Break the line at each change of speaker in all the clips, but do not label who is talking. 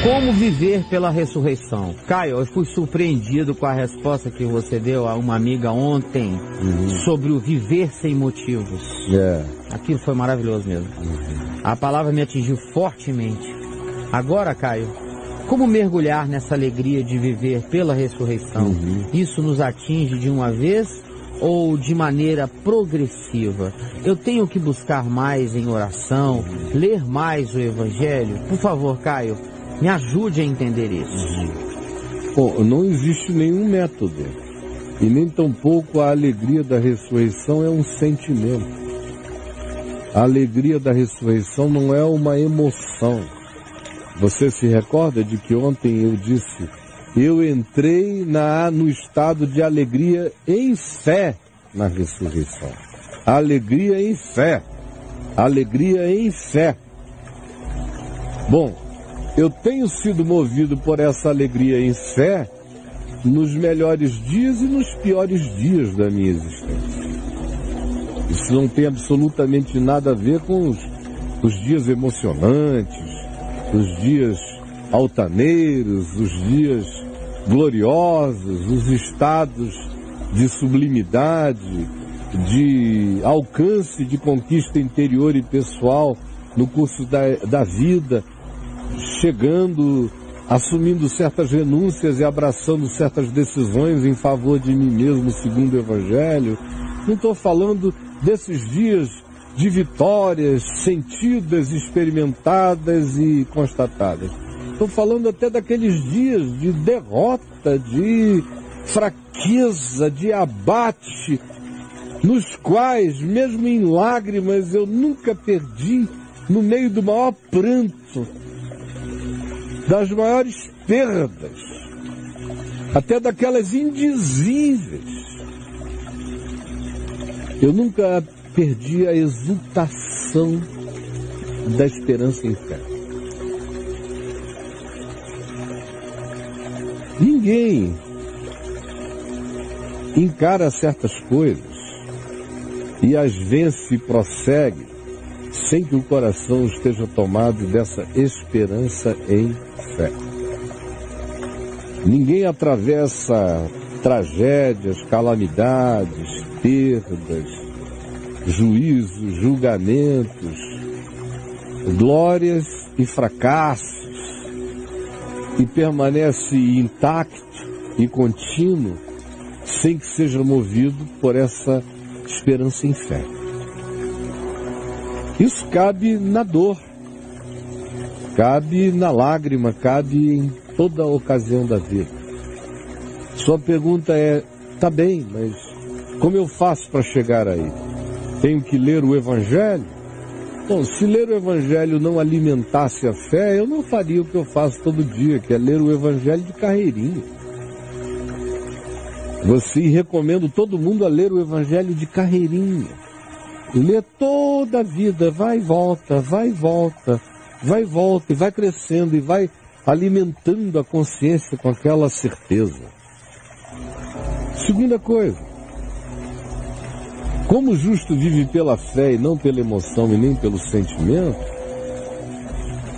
Como viver pela ressurreição? Caio, eu fui surpreendido com a resposta que você deu a uma amiga ontem sobre o viver sem motivos. Aquilo foi maravilhoso mesmo. A palavra me atingiu fortemente. Agora, Caio, como mergulhar nessa alegria de viver pela ressurreição? Isso nos atinge de uma vez ou de maneira progressiva? Eu tenho que buscar mais em oração, ler mais o Evangelho? Por favor, Caio, me ajude a entender isso.
Bom, não existe nenhum método, e nem tampouco a alegria da ressurreição é um sentimento. A alegria da ressurreição não é uma emoção. Você se recorda de que ontem eu disse, eu entrei no estado de alegria em fé na ressurreição. Alegria em fé. Alegria em fé. Bom, eu tenho sido movido por essa alegria em fé nos melhores dias e nos piores dias da minha existência. Isso não tem absolutamente nada a ver com os dias emocionantes, os dias altaneiros, os dias gloriosos, os estados de sublimidade, de alcance de conquista interior e pessoal no curso da vida, chegando, assumindo certas renúncias e abraçando certas decisões em favor de mim mesmo, segundo o Evangelho. Não estou falando desses dias de vitórias sentidas, experimentadas e constatadas. Estou falando até daqueles dias de derrota, de fraqueza, de abate, nos quais, mesmo em lágrimas, eu nunca perdi, no meio do maior pranto, das maiores perdas, até daquelas indizíveis, eu nunca perdi a exultação da esperança em fé. Ninguém encara certas coisas e as vence e prossegue sem que o coração esteja tomado dessa esperança em fé. Ninguém atravessa tragédias, calamidades, perdas, juízos, julgamentos, glórias e fracassos e permanece intacto e contínuo sem que seja movido por essa esperança em fé. Isso cabe na dor, cabe na lágrima, cabe em toda ocasião da vida. Sua pergunta é, tá bem, mas como eu faço para chegar aí? Tenho que ler o Evangelho? Bom, se ler o Evangelho não alimentasse a fé, eu não faria o que eu faço todo dia, que é ler o Evangelho de carreirinha. Recomendo todo mundo a ler o Evangelho de carreirinha. Lê toda a vida, vai e volta, vai e volta, vai e volta, e vai crescendo, e vai alimentando a consciência com aquela certeza. Segunda coisa, como o justo vive pela fé e não pela emoção e nem pelo sentimento,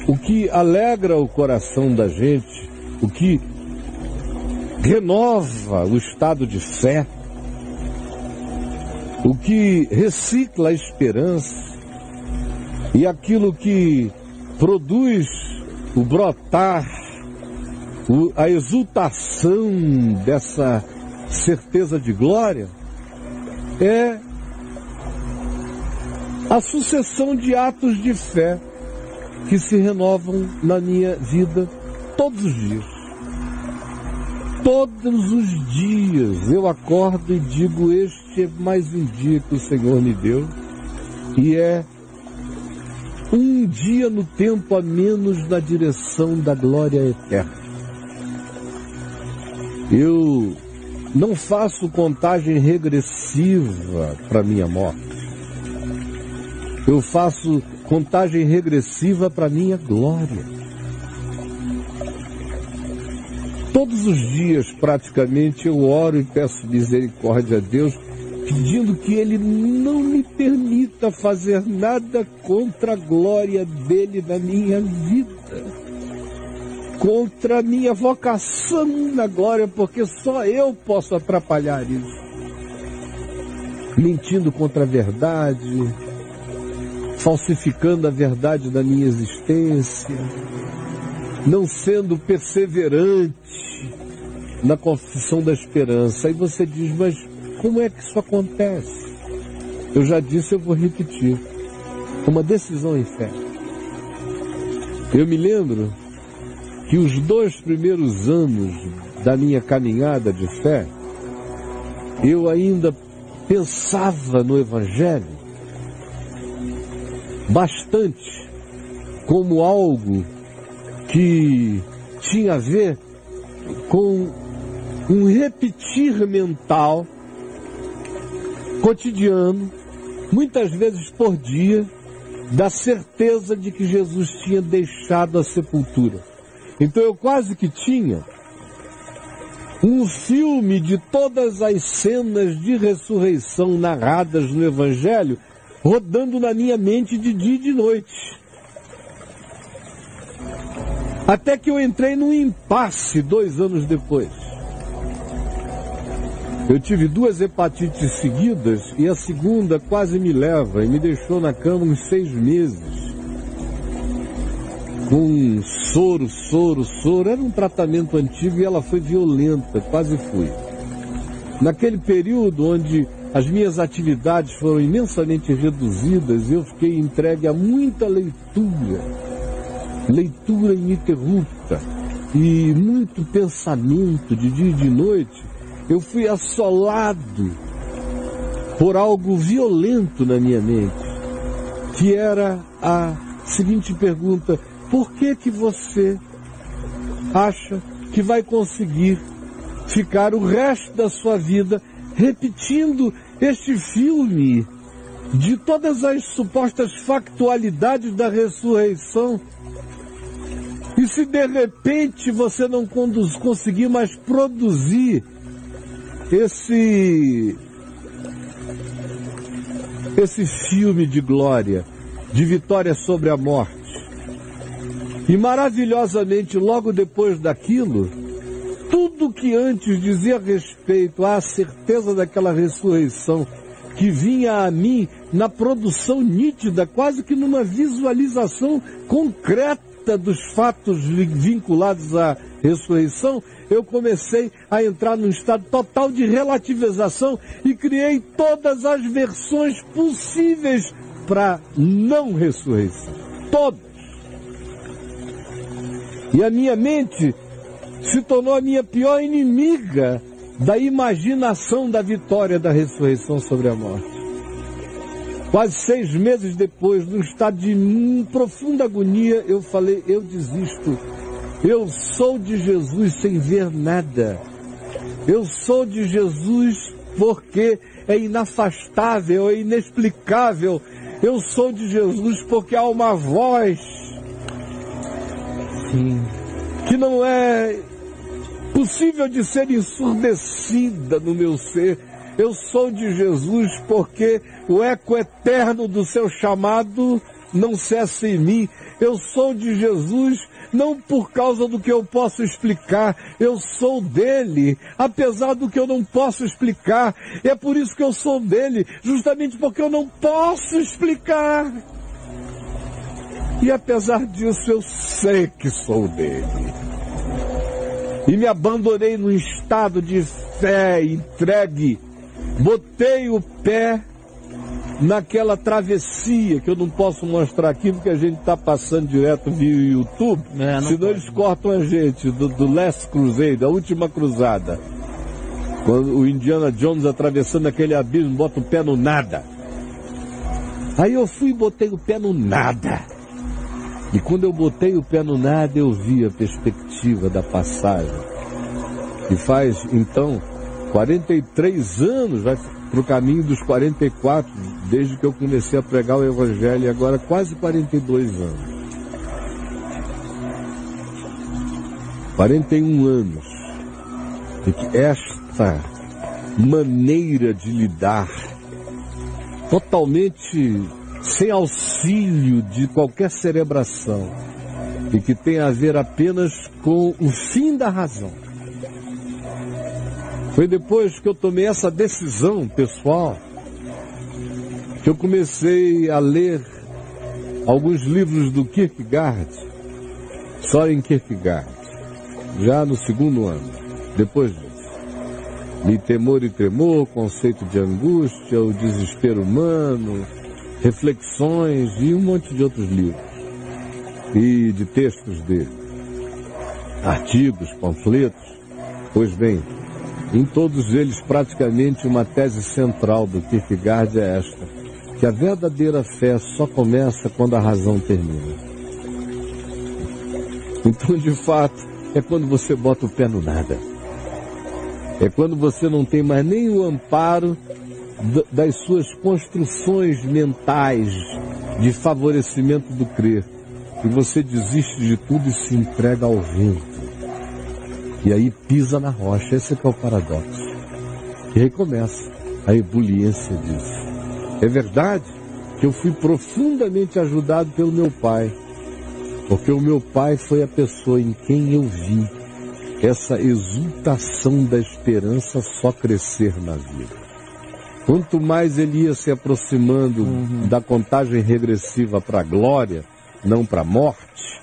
o que alegra o coração da gente, o que renova o estado de fé, o que recicla a esperança e aquilo que produz o brotar, a exultação dessa certeza de glória, é a sucessão de atos de fé que se renovam na minha vida todos os dias. Todos os dias eu acordo e digo, este é mais um dia que o Senhor me deu, e é um dia no tempo a menos na direção da glória eterna. Eu não faço contagem regressiva para minha morte. Eu faço contagem regressiva para minha glória. Todos os dias, praticamente, eu oro e peço misericórdia a Deus, pedindo que Ele não me permita fazer nada contra a glória dEle na minha vida. contra a minha vocação na glória, porque só eu posso atrapalhar isso. Mentindo contra a verdade, falsificando a verdade da minha existência, não sendo perseverante na confissão da esperança. Aí você diz, mas como é que isso acontece? Eu já disse, eu vou repetir. Uma decisão em fé. Eu me lembro que os 2 primeiros anos da minha caminhada de fé, eu ainda pensava no Evangelho bastante como algo que tinha a ver com um repetir mental cotidiano, muitas vezes por dia, da certeza de que Jesus tinha deixado a sepultura. Então eu quase que tinha um filme de todas as cenas de ressurreição narradas no Evangelho rodando na minha mente de dia e de noite. Até que eu entrei num impasse 2 anos depois. Eu tive 2 hepatites seguidas e a segunda quase me leva e me deixou na cama uns 6 meses. Com soro. Era um tratamento antigo e ela foi violenta, quase fui. Naquele período onde as minhas atividades foram imensamente reduzidas, eu fiquei entregue a muita leitura ininterrupta e muito pensamento de dia e de noite. Eu fui assolado por algo violento na minha mente, que era a seguinte pergunta: por que você acha que vai conseguir ficar o resto da sua vida repetindo este filme de todas as supostas factualidades da ressurreição? E se de repente você não conseguir mais produzir esse filme de glória, de vitória sobre a morte, e maravilhosamente logo depois daquilo, tudo que antes dizia respeito à certeza daquela ressurreição que vinha a mim na produção nítida, quase que numa visualização concreta dos fatos vinculados à ressurreição, eu comecei a entrar num estado total de relativização e criei todas as versões possíveis para não ressurreição. Todas. E a minha mente se tornou a minha pior inimiga da imaginação da vitória da ressurreição sobre a morte. Quase 6 meses depois, num estado de profunda agonia, eu falei, eu desisto. Eu sou de Jesus sem ver nada. Eu sou de Jesus porque é inafastável, é inexplicável. Eu sou de Jesus porque há uma voz que não é possível de ser ensurdecida no meu ser. Eu sou de Jesus porque o eco eterno do seu chamado não cessa em mim. Eu sou de Jesus não por causa do que eu posso explicar. Eu sou dele, apesar do que eu não posso explicar. É por isso que eu sou dele, justamente porque eu não posso explicar. E apesar disso, eu sei que sou dele. E me abandonei num estado de fé, entregue. Botei o pé naquela travessia, que eu não posso mostrar aqui, porque a gente está passando direto via YouTube, senão eles cortam a gente, do Last Crusade, a última cruzada. Quando o Indiana Jones atravessando aquele abismo, bota o pé no nada. Aí eu fui e botei o pé no nada. E quando eu botei o pé no nada, eu vi a perspectiva da passagem. Que faz, então, 43 anos, vai para o caminho dos 44, desde que eu comecei a pregar o Evangelho, e agora quase 42 anos. 41 anos. E que esta maneira de lidar, totalmente sem auxílio de qualquer cerebração, e que tem a ver apenas com o fim da razão. Foi depois que eu tomei essa decisão pessoal que eu comecei a ler alguns livros do Kierkegaard, Søren Kierkegaard, já no 2º ano, depois disso. Li Temor e Tremor, Conceito de Angústia, O Desespero Humano, Reflexões e um monte de outros livros. E de textos dele. Artigos, panfletos. Pois bem, em todos eles praticamente uma tese central do Kierkegaard é esta, que a verdadeira fé só começa quando a razão termina. Então, de fato, é quando você bota o pé no nada. É quando você não tem mais nem o amparo das suas construções mentais de favorecimento do crer. E você desiste de tudo e se entrega ao vento. E aí pisa na rocha. Esse é o paradoxo. E aí começa a ebuliência disso. É verdade que eu fui profundamente ajudado pelo meu pai. Porque o meu pai foi a pessoa em quem eu vi essa exultação da esperança só crescer na vida. Quanto mais ele ia se aproximando da contagem regressiva para a glória, não para a morte,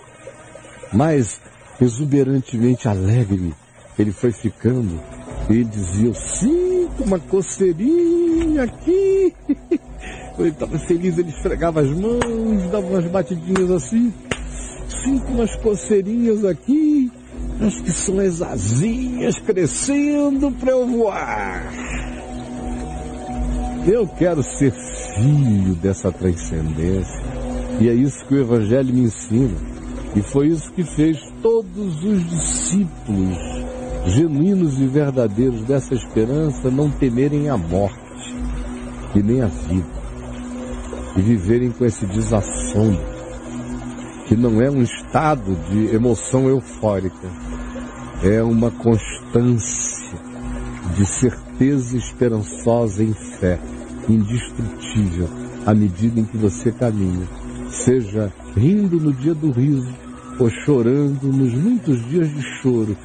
mais exuberantemente alegre ele foi ficando. Ele dizia, eu sinto uma coceirinha aqui. Ele estava feliz, ele esfregava as mãos, dava umas batidinhas assim. Sinto umas coceirinhas aqui. Acho que são as asinhas crescendo para eu voar. Eu quero ser filho dessa transcendência. E é isso que o Evangelho me ensina. E foi isso que fez todos os discípulos genuínos e verdadeiros dessa esperança não temerem a morte e nem a vida. E viverem com esse desassombro, que não é um estado de emoção eufórica, é uma constância de certeza esperançosa em fé, indestrutível, à medida em que você caminha, seja rindo no dia do riso, ou chorando nos muitos dias de choro,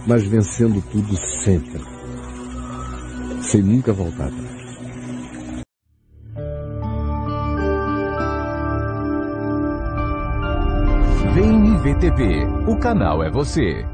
mas vencendo tudo sempre, sem nunca voltar atrás.
Vem IVTV, o canal é você.